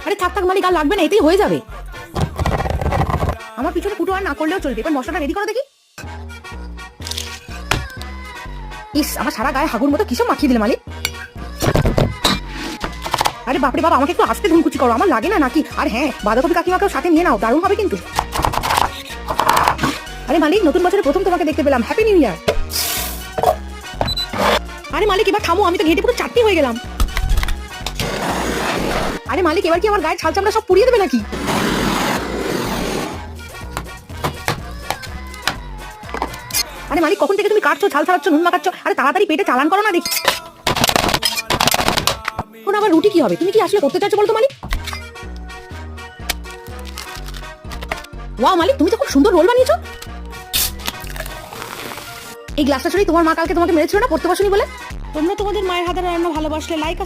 আরে থাক থাক মালিক, আর লাগবে না, এতেই হয়ে যাবে। আমার পিছনে ফুটো আর না করলেও চলবে। এবার মশলাটা রেডি করো দেখি। ইস, আমার সারা গায়ে হাগুর মতো কিসব মাখিয়ে দিলে মালিক। আরে বাপরে বাবা, আমাকে একটু আস্তে ধুমকুচি করো, আমার লাগে না নাকি? আর হ্যাঁ, বাঁধাকপি কাকিমাকেও সাথে নিয়ে নাও, দারুণ হবে কিন্তু। আরে মালিক, নতুন বছরে প্রথম তোমাকে দেখতে পেলাম, হ্যাপি নিউ ইয়ার। আরে মালিক এবার থামো, আমি তো ঘেটে পুরো চাটনি হয়ে গেলাম। আরে মালিক, এবার কি আমার গায়ের ছাল চামড়া সব পুড়িয়ে দেবে নাকি? আরে মালিক, কখন থেকে তুমি কাটছো, ছাল ছাড়াচ্ছ, নুন মাখাচ্ছ? আরে তাড়াতাড়ি পেটে চালান করো না দেখি। এখন আবার রুটি কি হবে? তুমি কি আসলে করতে চাইছো বলতো মালিক? ওয়াও মালিক, তুমি তো খুব সুন্দর রোল বানিয়েছো। এই গ্লাসটা ছড়ি তোমার মা কালকে তোমাকে মেরেছিল না পড়তে বসনি বলে? তোমরা তোমাদের মায়ের হাতের রান্না ভালোবাসলে লাইক